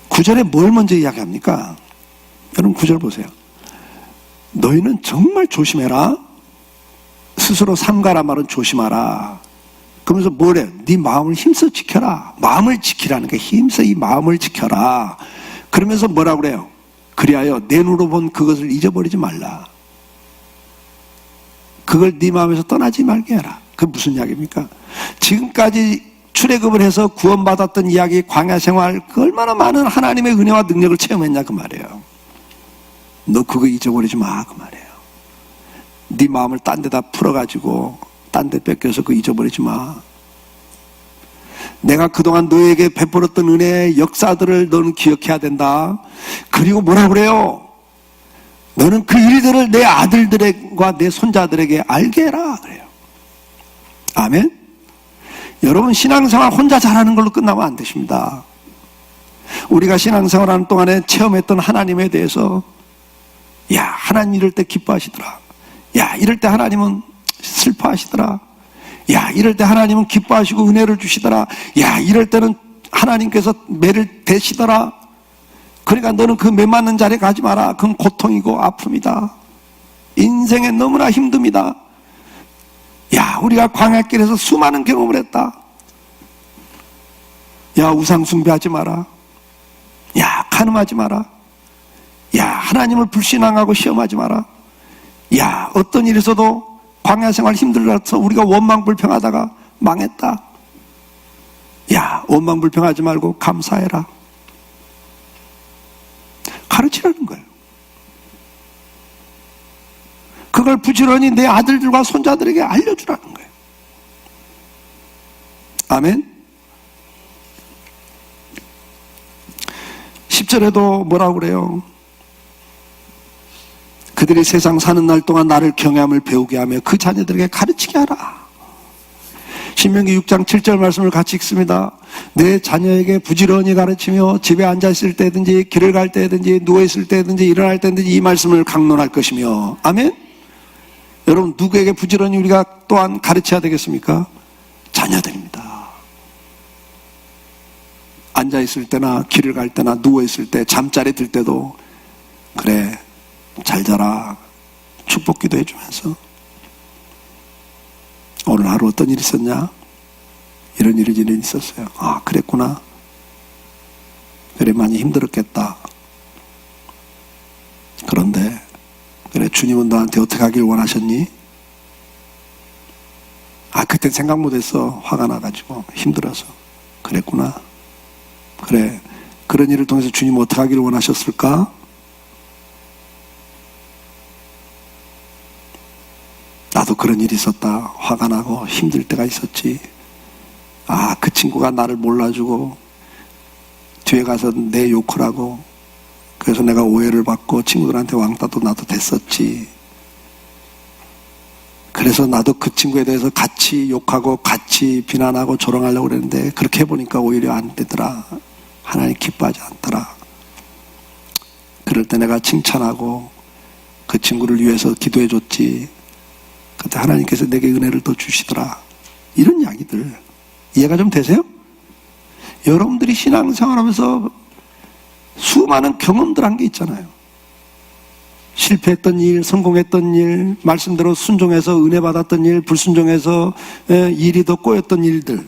9절에 뭘 먼저 이야기합니까? 여러분 9절 보세요. 너희는 정말 조심해라. 스스로 삼가라 말은 조심하라. 그러면서 뭐래요? 네 마음을 힘써 지켜라. 마음을 지키라는 게 힘써 이 마음을 지켜라. 그러면서 뭐라고 그래요? 그리하여 내 눈으로 본 그것을 잊어버리지 말라. 그걸 네 마음에서 떠나지 말게 해라. 그게 무슨 이야기입니까? 지금까지 출애굽을 해서 구원받았던 이야기, 광야 생활, 그 얼마나 많은 하나님의 은혜와 능력을 체험했냐 그 말이에요. 너 그거 잊어버리지 마 그 말이에요. 네 마음을 딴 데다 풀어가지고 딴 데 뺏겨서 그거 잊어버리지 마. 내가 그동안 너에게 베풀었던 은혜의 역사들을 너는 기억해야 된다. 그리고 뭐라 그래요? 너는 그 일들을 내 아들들과 내 손자들에게 알게 해라 그래요. 아멘. 여러분 신앙생활 혼자 잘하는 걸로 끝나면 안 되십니다. 우리가 신앙생활하는 동안에 체험했던 하나님에 대해서 야 하나님 이럴 때 기뻐하시더라. 야 이럴 때 하나님은 슬퍼하시더라. 야 이럴 때 하나님은 기뻐하시고 은혜를 주시더라. 야 이럴 때는 하나님께서 매를 대시더라. 그러니까 너는 그 매 맞는 자리에 가지 마라. 그건 고통이고 아픔이다. 인생에 너무나 힘듭니다. 야 우리가 광야길에서 수많은 경험을 했다. 야, 우상 숭배하지 마라. 야, 간음하지 마라. 야, 하나님을 불신앙하고 시험하지 마라. 야, 어떤 일이 있어도 광야 생활 힘들어서 우리가 원망불평하다가 망했다. 야, 원망불평하지 말고 감사해라. 가르치라는 거예요. 그걸 부지런히 내 아들들과 손자들에게 알려주라는 거예요. 아멘. 10절에도 뭐라고 그래요? 그들이 세상 사는 날 동안 나를 경외함을 배우게 하며 그 자녀들에게 가르치게 하라. 신명기 6장 7절 말씀을 같이 읽습니다. 내 자녀에게 부지런히 가르치며 집에 앉아있을 때든지 길을 갈 때든지 누워있을 때든지 일어날 때든지 이 말씀을 강론할 것이며. 아멘. 여러분, 누구에게 부지런히 우리가 또한 가르쳐야 되겠습니까? 자녀들입니다. 앉아있을 때나 길을 갈 때나 누워있을 때 잠자리 들 때도 그래 잘 자라 축복기도 해주면서 오늘 하루 어떤 일이 있었냐? 이런 일이 있었어요. 아, 그랬구나. 그래, 많이 힘들었겠다. 그런데 그래, 주님은 너한테 어떻게 하길 원하셨니? 아, 그땐 생각 못했어. 화가 나가지고 힘들어서. 그랬구나. 그래, 그런 일을 통해서 주님은 어떻게 하길 원하셨을까? 나도 그런 일이 있었다. 화가 나고 힘들 때가 있었지. 아, 그 친구가 나를 몰라주고 뒤에 가서 내 욕을 하고 그래서 내가 오해를 받고 친구들한테 왕따도 나도 됐었지. 그래서 나도 그 친구에 대해서 같이 욕하고 같이 비난하고 조롱하려고 그랬는데 그렇게 해보니까 오히려 안 되더라. 하나님 기뻐하지 않더라. 그럴 때 내가 칭찬하고 그 친구를 위해서 기도해줬지. 그때 하나님께서 내게 은혜를 더 주시더라. 이런 이야기들 이해가 좀 되세요? 여러분들이 신앙생활하면서 수많은 경험들 한 게 있잖아요. 실패했던 일, 성공했던 일, 말씀대로 순종해서 은혜 받았던 일, 불순종해서 일이 더 꼬였던 일들,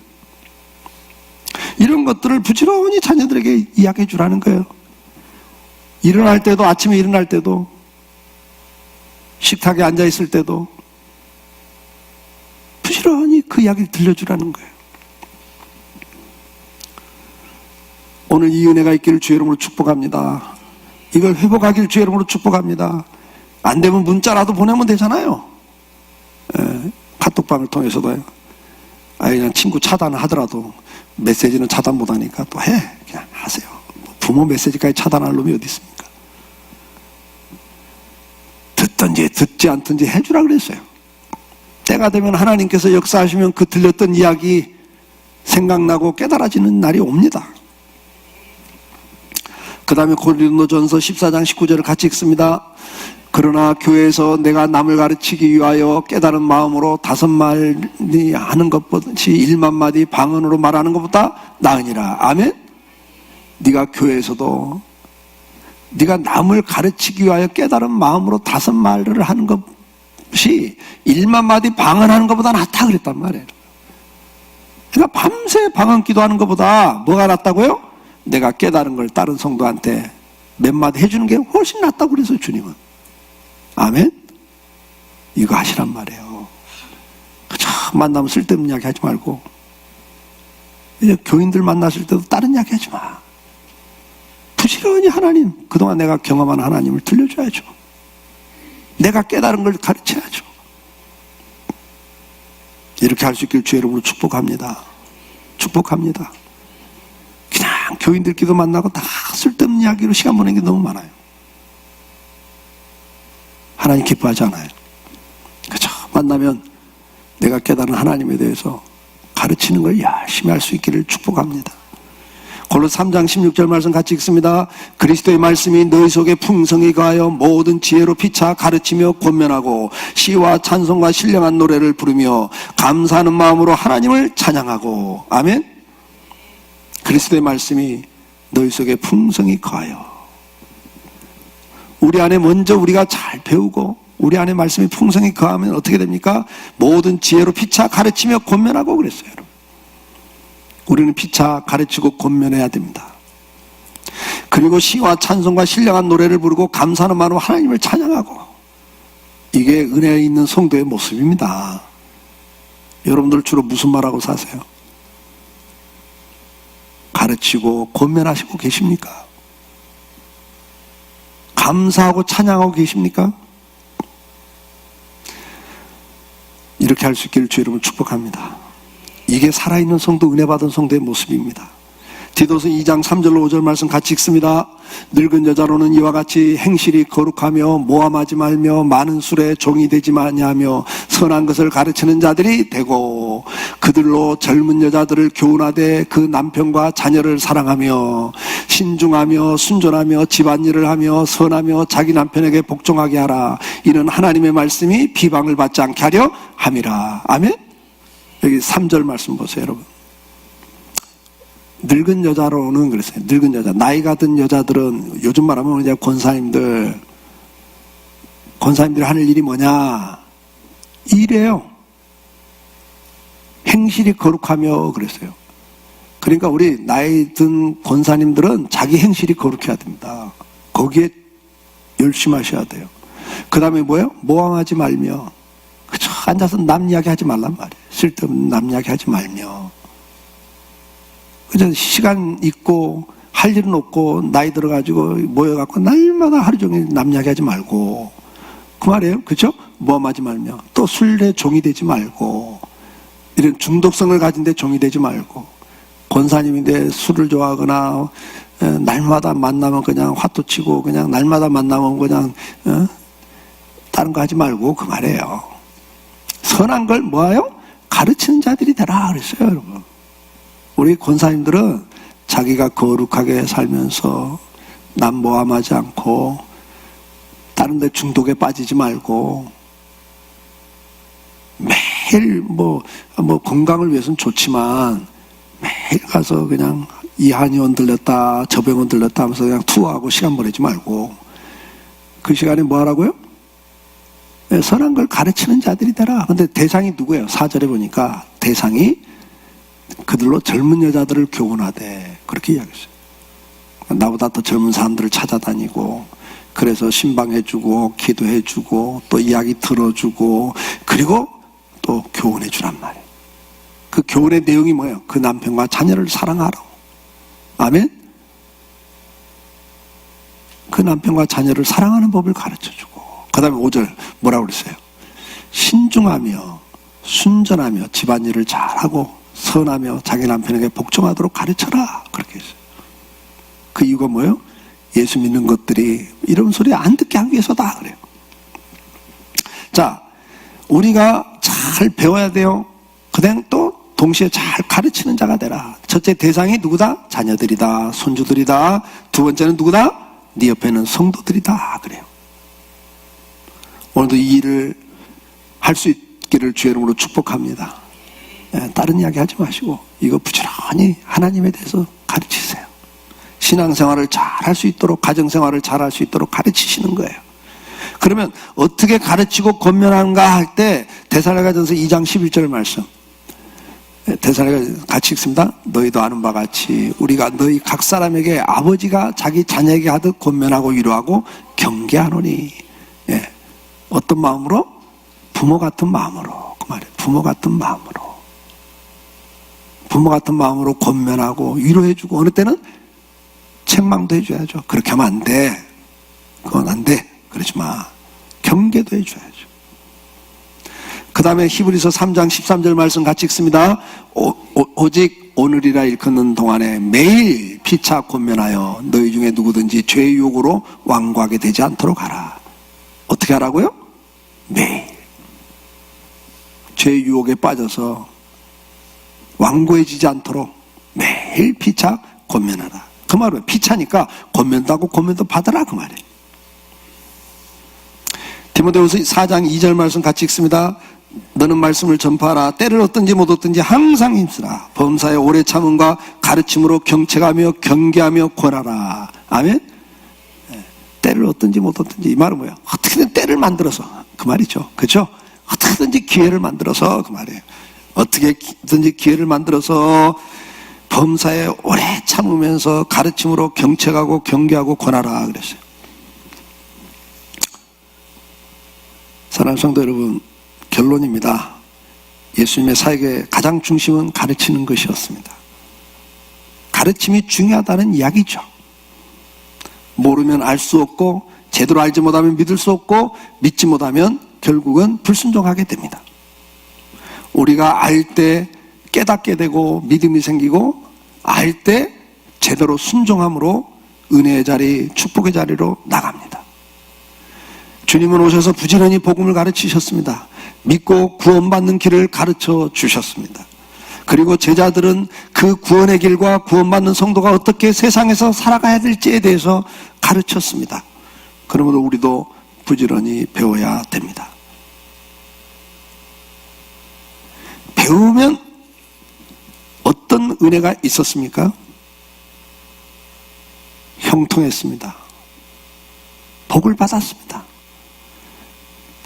이런 것들을 부지런히 자녀들에게 이야기해 주라는 거예요. 일어날 때도, 아침에 일어날 때도, 식탁에 앉아 있을 때도 부지런히 그 이야기를 들려주라는 거예요. 오늘 이 은혜가 있기를 주의 이름으로 축복합니다. 이걸 회복하기를 주의 이름으로 축복합니다. 안 되면 문자라도 보내면 되잖아요. 카톡방을 통해서도요. 그냥 친구 차단을 하더라도 메시지는 차단 못하니까 또 해. 그냥 하세요. 부모 메시지까지 차단할 놈이 어디 있습니까? 듣든지 듣지 않든지 해주라 그랬어요. 때가 되면 하나님께서 역사하시면 그 들렸던 이야기 생각나고 깨달아지는 날이 옵니다. 그 다음에 고린도전서 14장 19절을 같이 읽습니다. 그러나 교회에서 내가 남을 가르치기 위하여 깨달은 마음으로 5마디 하는 것보다 1만 마디 방언으로 말하는 것보다 나으니라. 아멘. 네가 교회에서도 네가 남을 가르치기 위하여 깨달은 마음으로 5말을 하는 것이 1만 마디 방언하는 것보다 낫다 그랬단 말이에요. 그러니까 밤새 방언 기도하는 것보다 뭐가 낫다고요? 내가 깨달은 걸 다른 성도한테 몇 마디 해주는 게 훨씬 낫다고 그래서 주님은. 아멘? 이거 하시란 말이에요. 그저 만나면 쓸데없는 이야기 하지 말고, 이제 교인들 만났을 때도 다른 이야기 하지 마. 부지런히 하나님, 그동안 내가 경험한 하나님을 들려줘야죠. 내가 깨달은 걸 가르쳐야죠. 이렇게 할 수 있길 주의 이름으로 축복합니다. 축복합니다. 그냥 교인들끼리 만나고 다 쓸데없는 이야기로 시간 보내는 게 너무 많아요. 하나님 기뻐하지 않아요. 그죠? 만나면 내가 깨달은 하나님에 대해서 가르치는 걸 열심히 할 수 있기를 축복합니다. 골로새 3장 16절 말씀 같이 읽습니다. 그리스도의 말씀이 너희 속에 풍성히 가하여 모든 지혜로 피차 가르치며 권면하고 시와 찬송과 신령한 노래를 부르며 감사하는 마음으로 하나님을 찬양하고. 아멘. 그리스도의 말씀이 너희 속에 풍성히 가하여. 우리 안에 먼저 우리가 잘 배우고 우리 안에 말씀이 풍성히 거하면 어떻게 됩니까? 모든 지혜로 피차 가르치며 권면하고 그랬어요. 여러분. 우리는 피차 가르치고 권면해야 됩니다. 그리고 시와 찬송과 신령한 노래를 부르고 감사하는 마음으로 하나님을 찬양하고, 이게 은혜에 있는 성도의 모습입니다. 여러분들 주로 무슨 말하고 사세요? 가르치고 권면하시고 계십니까? 감사하고 찬양하고 계십니까? 이렇게 할 수 있기를 주 여러분 축복합니다. 이게 살아있는 성도, 은혜 받은 성도의 모습입니다. 디도서 2장 3절로 5절 말씀 같이 읽습니다. 늙은 여자로는 이와 같이 행실이 거룩하며 모함하지 말며 많은 술에 종이 되지 마냐며 선한 것을 가르치는 자들이 되고, 그들로 젊은 여자들을 교훈하되 그 남편과 자녀를 사랑하며 신중하며 순전하며 집안일을 하며 선하며 자기 남편에게 복종하게 하라. 이는 하나님의 말씀이 비방을 받지 않게 하려 함이라. 아멘. 여기 3절 말씀 보세요, 여러분. 늙은 여자로는 그랬어요. 늙은 여자, 나이가 든 여자들은, 요즘 말하면 이제 권사님들이 하는 일이 뭐냐? 이래요. 행실이 거룩하며 그랬어요. 그러니까 우리 나이 든 권사님들은 자기 행실이 거룩해야 됩니다. 거기에 열심히 하셔야 돼요. 그 다음에 뭐예요? 모함하지 말며, 그쵸? 앉아서 남 이야기 하지 말란 말이에요. 쓸데없는 남 이야기 하지 말며. 그저 시간 있고 할 일은 없고 나이 들어가지고 모여갖고 날마다 하루 종일 남 이야기하지 말고, 그 말이에요. 그죠? 모함하지 말며, 또 술에 종이 되지 말고, 이런 중독성을 가진 데 종이 되지 말고, 권사님인데 술을 좋아하거나 날마다 만나면 그냥 화투 치고 그냥 날마다 만나면 그냥 다른 거 하지 말고, 그 말이에요. 선한 걸 뭐예요? 가르치는 자들이 되라 그랬어요, 여러분. 우리 권사님들은 자기가 거룩하게 살면서 남 모함하지 않고 다른 데 중독에 빠지지 말고, 매일 뭐 건강을 위해서는 좋지만 매일 가서 그냥 이 한의원 들렸다 저 병원 들렸다 하면서 그냥 투어하고 시간 보내지 말고, 그 시간에 뭐 하라고요? 선한 걸 가르치는 자들이 되라. 근데 대상이 누구예요? 4절에 보니까 대상이 그들로 젊은 여자들을 교훈하되, 그렇게 이야기했어요. 나보다 더 젊은 사람들을 찾아다니고, 그래서 신방해주고 기도해주고 또 이야기 들어주고, 그리고 또 교훈해주란 말이에요. 그 교훈의 내용이 뭐예요? 그 남편과 자녀를 사랑하라고. 아멘. 그 남편과 자녀를 사랑하는 법을 가르쳐주고, 그 다음에 5절 뭐라고 그랬어요? 신중하며 순전하며 집안일을 잘하고 선하며 자기 남편에게 복종하도록 가르쳐라. 그렇게 했어요. 그 이유가 뭐예요? 예수 믿는 것들이 이런 소리 안 듣게 하기 위해서다 그래요. 자, 우리가 잘 배워야 돼요. 그다음 또 동시에 잘 가르치는 자가 되라. 첫째 대상이 누구다? 자녀들이다, 손주들이다. 두 번째는 누구다? 네 옆에 있는 성도들이다 그래요. 오늘도 이 일을 할 수 있기를 주의 이름으로 축복합니다. 다른 이야기 하지 마시고 이거 부지런히 하나님에 대해서 가르치세요. 신앙생활을 잘 할 수 있도록, 가정생활을 잘 할 수 있도록 가르치시는 거예요. 그러면 어떻게 가르치고 권면하는가 할 때 데살로니가전서 2장 11절 말씀, 데살로니가 같이 읽습니다. 너희도 아는 바와 같이 우리가 너희 각 사람에게 아버지가 자기 자녀에게 하듯 권면하고 위로하고 경계하노니. 예. 어떤 마음으로? 부모 같은 마음으로. 그 말이에요. 부모 같은 마음으로. 부모 같은 마음으로 권면하고 위로해주고, 어느 때는 책망도 해줘야죠. 그렇게 하면 안 돼. 그건 안 돼. 그러지 마. 경계도 해줘야죠. 그 다음에 히브리서 3장 13절 말씀 같이 읽습니다. 오직 오늘이라 일컫는 동안에 매일 피차 권면하여 너희 중에 누구든지 죄의 유혹으로 완고하게 되지 않도록 하라. 어떻게 하라고요? 매일. 죄의 유혹에 빠져서 완고해지지 않도록 매일 피차 권면하라. 그 말은 피차니까 권면도 하고 권면도 받으라 그 말이에요. 디모데후서 4장 2절 말씀 같이 읽습니다. 너는 말씀을 전파하라. 때를 얻든지 못 얻든지 항상 힘쓰라. 범사에 오래 참음과 가르침으로 경책하며 경계하며 권하라. 아멘. 때를 얻든지 못 얻든지, 이 말은 뭐예요? 어떻게든 때를 만들어서, 그 말이죠. 그렇죠? 어떻게든지 기회를 만들어서, 그 말이에요. 어떻게든지 기회를 만들어서 범사에 오래 참으면서 가르침으로 경책하고 경계하고 권하라 그랬어요. 사랑하는 성도 여러분, 결론입니다. 예수님의 사역의 가장 중심은 가르치는 것이었습니다. 가르침이 중요하다는 이야기죠. 모르면 알 수 없고, 제대로 알지 못하면 믿을 수 없고, 믿지 못하면 결국은 불순종하게 됩니다. 우리가 알 때 깨닫게 되고 믿음이 생기고, 알 때 제대로 순종함으로 은혜의 자리, 축복의 자리로 나갑니다. 주님은 오셔서 부지런히 복음을 가르치셨습니다. 믿고 구원받는 길을 가르쳐 주셨습니다. 그리고 제자들은 그 구원의 길과 구원받는 성도가 어떻게 세상에서 살아가야 될지에 대해서 가르쳤습니다. 그러므로 우리도 부지런히 배워야 됩니다. 배우면 어떤 은혜가 있었습니까? 형통했습니다. 복을 받았습니다.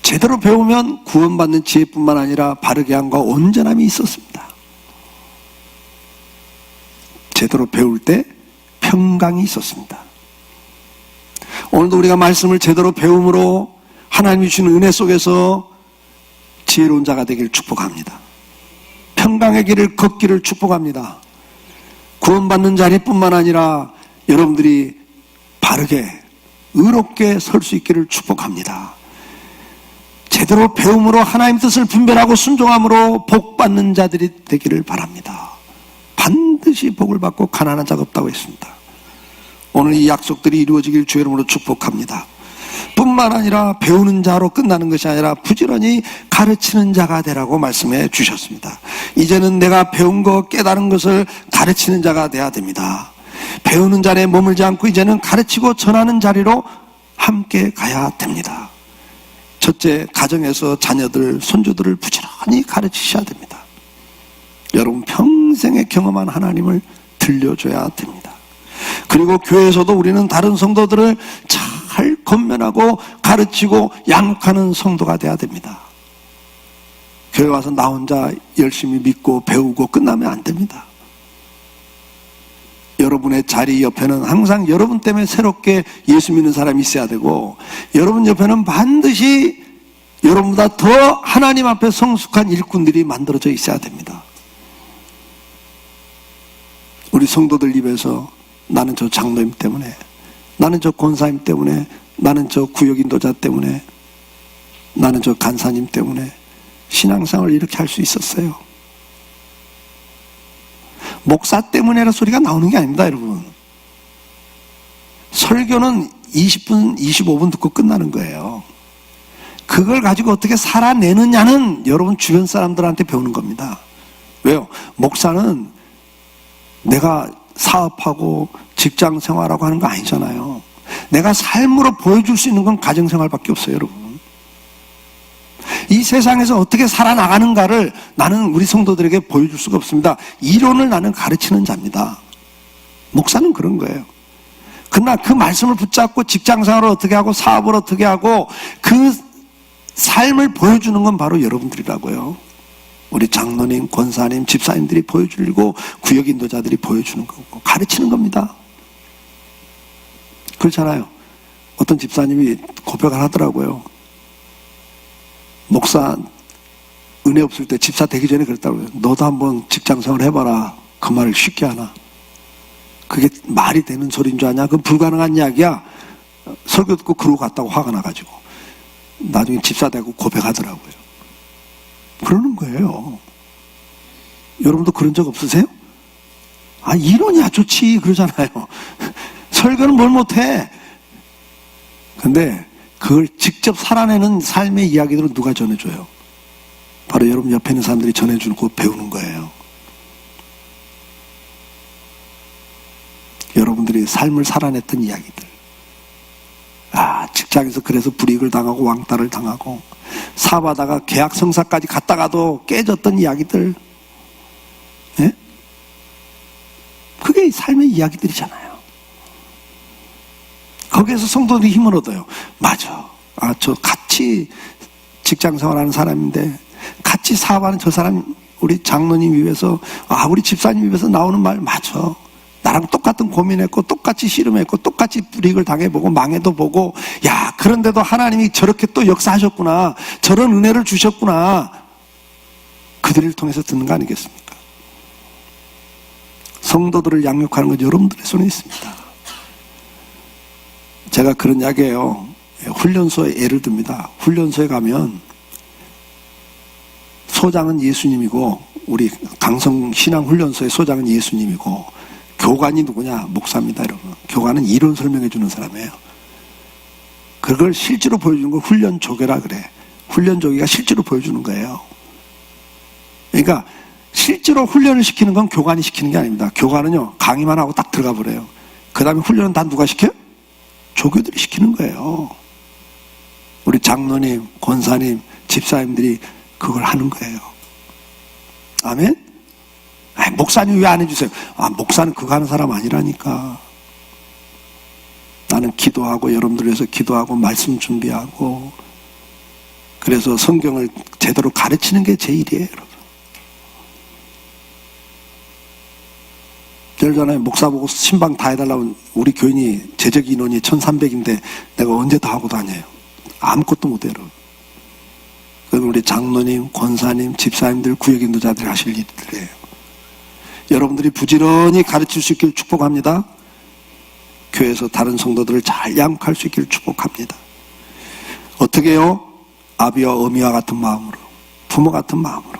제대로 배우면 구원받는 지혜뿐만 아니라 바르게 함과 온전함이 있었습니다. 제대로 배울 때 평강이 있었습니다. 오늘도 우리가 말씀을 제대로 배움으로 하나님이 주시는 은혜 속에서 지혜로운 자가 되길 축복합니다. 평강의 길을 걷기를 축복합니다. 구원받는 자리뿐만 아니라 여러분들이 바르게 의롭게 설 수 있기를 축복합니다. 제대로 배움으로 하나님 뜻을 분별하고 순종함으로 복 받는 자들이 되기를 바랍니다. 반드시 복을 받고 가난한 자가 없다고 했습니다. 오늘 이 약속들이 이루어지길 주의 이름으로 축복합니다. 뿐만 아니라 배우는 자로 끝나는 것이 아니라 부지런히 가르치는 자가 되라고 말씀해 주셨습니다. 이제는 내가 배운 것, 깨달은 것을 가르치는 자가 돼야 됩니다. 배우는 자리에 머물지 않고 이제는 가르치고 전하는 자리로 함께 가야 됩니다. 첫째, 가정에서 자녀들, 손주들을 부지런히 가르치셔야 됩니다. 여러분 평생에 경험한 하나님을 들려줘야 됩니다. 그리고 교회에서도 우리는 다른 성도들을 잘 권면하고 가르치고 양육하는 성도가 돼야 됩니다. 교회 와서 나 혼자 열심히 믿고 배우고 끝나면 안 됩니다. 여러분의 자리 옆에는 항상 여러분 때문에 새롭게 예수 믿는 사람이 있어야 되고, 여러분 옆에는 반드시 여러분보다 더 하나님 앞에 성숙한 일꾼들이 만들어져 있어야 됩니다. 우리 성도들 입에서 나는 저 장로님 때문에, 나는 저 권사님 때문에, 나는 저 구역인도자 때문에, 나는 저 간사님 때문에 신앙생활을 이렇게 할 수 있었어요. 목사 때문에라 소리가 나오는 게 아닙니다, 여러분. 설교는 20분, 25분 듣고 끝나는 거예요. 그걸 가지고 어떻게 살아내느냐는 여러분 주변 사람들한테 배우는 겁니다. 왜요? 목사는 내가 사업하고 직장 생활하고 하는 거 아니잖아요. 내가 삶으로 보여줄 수 있는 건 가정생활밖에 없어요, 여러분. 이 세상에서 어떻게 살아나가는가를 나는 우리 성도들에게 보여줄 수가 없습니다. 이론을 나는 가르치는 자입니다. 목사는 그런 거예요. 그러나 그 말씀을 붙잡고 직장생활을 어떻게 하고 사업을 어떻게 하고 그 삶을 보여주는 건 바로 여러분들이라고요. 우리 장로님, 권사님, 집사님들이 보여주고 구역인도자들이 보여주는 거고 가르치는 겁니다. 그렇잖아요. 어떤 집사님이 고백을 하더라고요. 목사 은혜 없을 때 집사 되기 전에 그랬다고요. 너도 한번 직장생활 해봐라. 그 말을 쉽게 하나. 그게 말이 되는 소리인 줄 아냐? 그건 불가능한 이야기야. 설교 듣고 그러고 갔다고 화가 나가지고 나중에 집사 되고 고백하더라고요. 그러는 거예요. 여러분도 그런 적 없으세요? 아, 이론이야 좋지 그러잖아요. 설교는 뭘 못해. 근데 그걸 직접 살아내는 삶의 이야기들은 누가 전해줘요? 바로 여러분 옆에 있는 사람들이 전해주고 배우는 거예요. 여러분들이 삶을 살아냈던 이야기들. 아, 직장에서 그래서 불이익을 당하고 왕따를 당하고 사업하다가 계약 성사까지 갔다가도 깨졌던 이야기들. 예? 그게 삶의 이야기들이잖아요. 거기에서 성도들이 힘을 얻어요. 맞아. 아, 저 같이 직장 생활하는 사람인데 같이 사업하는 저 사람 우리 장로님 입에서, 우리 집사님 입에서 나오는 말 맞아. 나랑 똑같은 고민했고 똑같이 씨름했고 똑같이 불이익을 당해보고 망해도 보고, 야, 그런데도 하나님이 저렇게 또 역사하셨구나, 저런 은혜를 주셨구나, 그들을 통해서 듣는 거 아니겠습니까? 성도들을 양육하는 건 여러분들의 손에 있습니다. 제가 그런 이야기예요. 훈련소에 예를 듭니다. 훈련소에 가면 소장은 예수님이고, 우리 강성신앙훈련소의 소장은 예수님이고, 교관이 누구냐? 목사입니다, 여러분. 교관은 이론 설명해 주는 사람이에요. 그걸 실제로 보여주는 걸 훈련조교라 그래. 훈련조교가 실제로 보여주는 거예요. 그러니까 실제로 훈련을 시키는 건 교관이 시키는 게 아닙니다. 교관은요, 강의만 하고 딱 들어가 버려요. 그 다음에 훈련은 다 누가 시켜요? 조교들이 시키는 거예요. 우리 장로님, 권사님, 집사님들이 그걸 하는 거예요. 아멘? 목사님 왜 안 해주세요? 목사는 그거 하는 사람 아니라니까. 나는 기도하고, 여러분들 위해서 기도하고, 말씀 준비하고, 그래서 성경을 제대로 가르치는 게 제 일이에요, 여러분. 예를 들어 목사 보고 신방 다 해달라고, 우리 교인이 재적 인원이 1300인데 내가 언제 다 하고 다녀요? 아무것도 못해요, 여러분. 그건 우리 장로님, 권사님, 집사님들, 구역인도자들이 하실 일들이에요. 여러분들이 부지런히 가르칠 수 있기를 축복합니다. 교회에서 다른 성도들을 잘 양육할 수 있기를 축복합니다. 어떻게 해요? 아비와 어미와 같은 마음으로, 부모 같은 마음으로,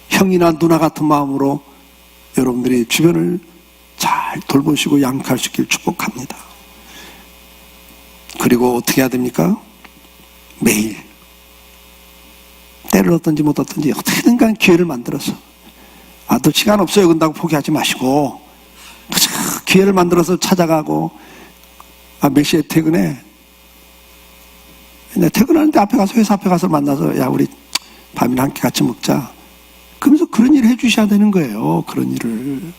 형이나 누나 같은 마음으로 여러분들이 주변을 잘 돌보시고 양육할 수 있기를 축복합니다. 그리고 어떻게 해야 됩니까? 매일 때를 얻든지 못 얻든지 어떻게든 간 기회를 만들어서, 또 시간 없어요 근다고 포기하지 마시고 기회를 만들어서 찾아가고, 몇 시에 퇴근해? 내 퇴근하는데 앞에 가서, 회사 앞에 가서 만나서, 야, 우리 밥이나 함께 같이 먹자. 그러면서 그런 일을 해주셔야 되는 거예요. 그런 일을.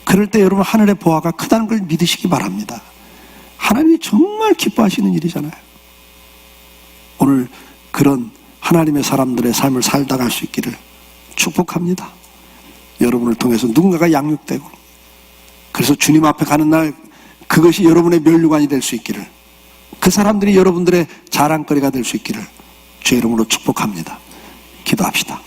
그럴 때 여러분, 하늘의 보화가 크다는 걸 믿으시기 바랍니다. 하나님이 정말 기뻐하시는 일이잖아요. 오늘 그런 하나님의 사람들의 삶을 살다 갈 수 있기를 축복합니다. 여러분을 통해서 누군가가 양육되고, 그래서 주님 앞에 가는 날 그것이 여러분의 면류관이 될 수 있기를, 그 사람들이 여러분들의 자랑거리가 될 수 있기를 주의 이름으로 축복합니다. 기도합시다.